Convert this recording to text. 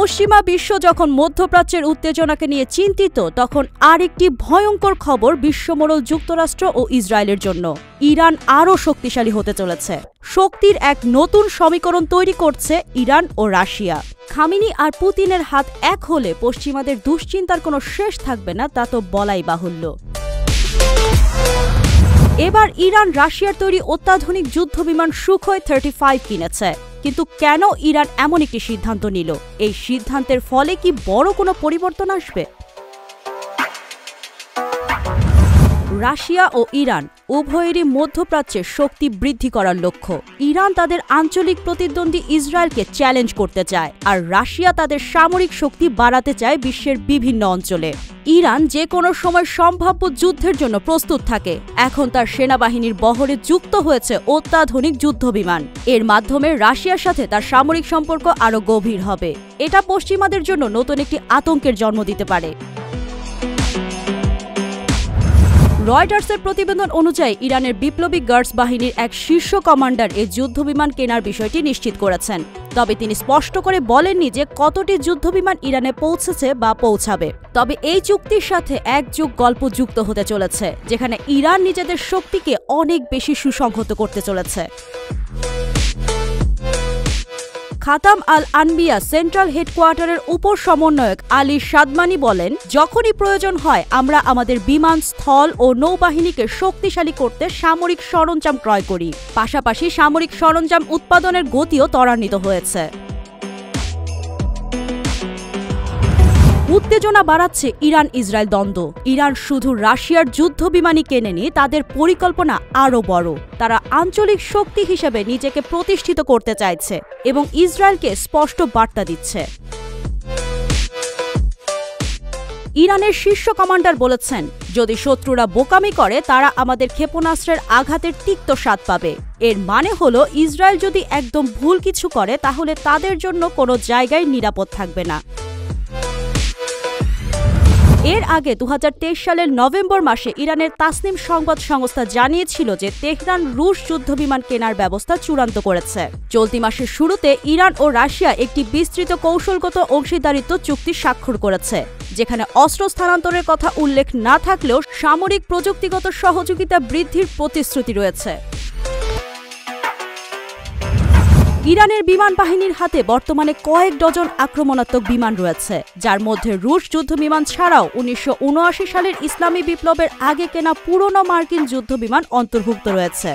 পশ্চিমা বিশ্ব যখন মধ্যপ্রাচ্যের উত্তেজনাকে নিয়ে চিন্তিত, তখন আরেকটি ভয়ঙ্কর খবর বিশ্বমোড়ল যুক্তরাষ্ট্র ও ইসরায়েলের জন্য। ইরান আরও শক্তিশালী হতে চলেছে। শক্তির এক নতুন সমীকরণ তৈরি করছে ইরান ও রাশিয়া। খামেনি আর পুতিনের হাত এক হলে পশ্চিমাদের দুশ্চিন্তার কোনো শেষ থাকবে না, তা তো বলাই বাহুল্য। এবার ইরান রাশিয়ার তৈরি অত্যাধুনিক যুদ্ধবিমান সুখোই 35 কিনেছে। কিন্তু কেন ইরান এমন একটি সিদ্ধান্ত নিল? এই সিদ্ধান্তের ফলে কি বড় কোনো পরিবর্তন আসবে? রাশিয়া ও ইরান উভয়েরই মধ্যপ্রাচ্যে শক্তি বৃদ্ধি করার লক্ষ্য। ইরান তাদের আঞ্চলিক প্রতিদ্বন্দ্বী ইসরায়েলকে চ্যালেঞ্জ করতে চায়, আর রাশিয়া তাদের সামরিক শক্তি বাড়াতে চায় বিশ্বের বিভিন্ন অঞ্চলে। ইরান যে কোনো সময় সম্ভাব্য যুদ্ধের জন্য প্রস্তুত থাকে। এখন তার সেনাবাহিনীর বহরে যুক্ত হয়েছে অত্যাধুনিক যুদ্ধবিমান। এর মাধ্যমে রাশিয়ার সাথে তার সামরিক সম্পর্ক আরও গভীর হবে। এটা পশ্চিমাদের জন্য নতুন একটি আতঙ্কের জন্ম দিতে পারে। রয়টার্সের প্রতিবেদন অনুযায়ী ইরানের বিপ্লবী গার্ডস বাহিনীর এক শীর্ষ কমান্ডার এই যুদ্ধবিমান কেনার বিষয়টি নিশ্চিত করেছেন। তবে তিনি স্পষ্ট করে বলেননি যে কতটি যুদ্ধবিমান ইরানে পৌঁছেছে বা পৌঁছাবে। তবে এই চুক্তির সাথে এক যুগ গল্প যুক্ত হতে চলেছে, যেখানে ইরান নিজেদের শক্তিকে অনেক বেশি সুসংহত করতে চলেছে। খাতাম আল আনবিয়া সেন্ট্রাল হেডকোয়ার্টারের উপর সমন্বয়ক আলী সাদমানি বলেন, যখনই প্রয়োজন হয় আমরা আমাদের বিমান, স্থল ও নৌবাহিনীকে শক্তিশালী করতে সামরিক সরঞ্জাম ক্রয় করি। পাশাপাশি সামরিক সরঞ্জাম উৎপাদনের গতিও ত্বরান্বিত হয়েছে। উত্তেজনা বাড়াচ্ছে ইরান ইসরায়েল দ্বন্দ্ব। ইরান শুধু রাশিয়ার যুদ্ধবিমানই কেনেনি, তাদের পরিকল্পনা আরও বড়। তারা আঞ্চলিক শক্তি হিসেবে নিজেকে প্রতিষ্ঠিত করতে চাইছে এবং ইসরায়েলকে স্পষ্ট বার্তা দিচ্ছে। ইরানের শীর্ষ কমান্ডার বলেছেন, যদি শত্রুরা বোকামি করে তারা আমাদের ক্ষেপণাস্ত্রের আঘাতের তিক্ত স্বাদ পাবে। এর মানে হলো ইসরায়েল যদি একদম ভুল কিছু করে তাহলে তাদের জন্য কোনো জায়গায় নিরাপদ থাকবে না। এর আগে 2023 সালের নভেম্বর মাসে ইরানের তাসনিম সংবাদ সংস্থা জানিয়েছিল যে তেহরান রুশ যুদ্ধবিমান কেনার ব্যবস্থা চূড়ান্ত করেছে। চলতি মাসের শুরুতে ইরান ও রাশিয়া একটি বিস্তৃত কৌশলগত অংশীদারিত্ব চুক্তি স্বাক্ষর করেছে, যেখানে অস্ত্র স্থানান্তরের কথা উল্লেখ না থাকলেও সামরিক প্রযুক্তিগত সহযোগিতা বৃদ্ধির প্রতিশ্রুতি রয়েছে। ইরানের বিমান বাহিনীর হাতে বর্তমানে কয়েক ডজন আক্রমণাত্মক বিমান রয়েছে, যার মধ্যে রুশ যুদ্ধবিমান ছাড়াও 1979 সালের ইসলামী বিপ্লবের আগে কেনা পুরনো মার্কিন যুদ্ধবিমান অন্তর্ভুক্ত রয়েছে।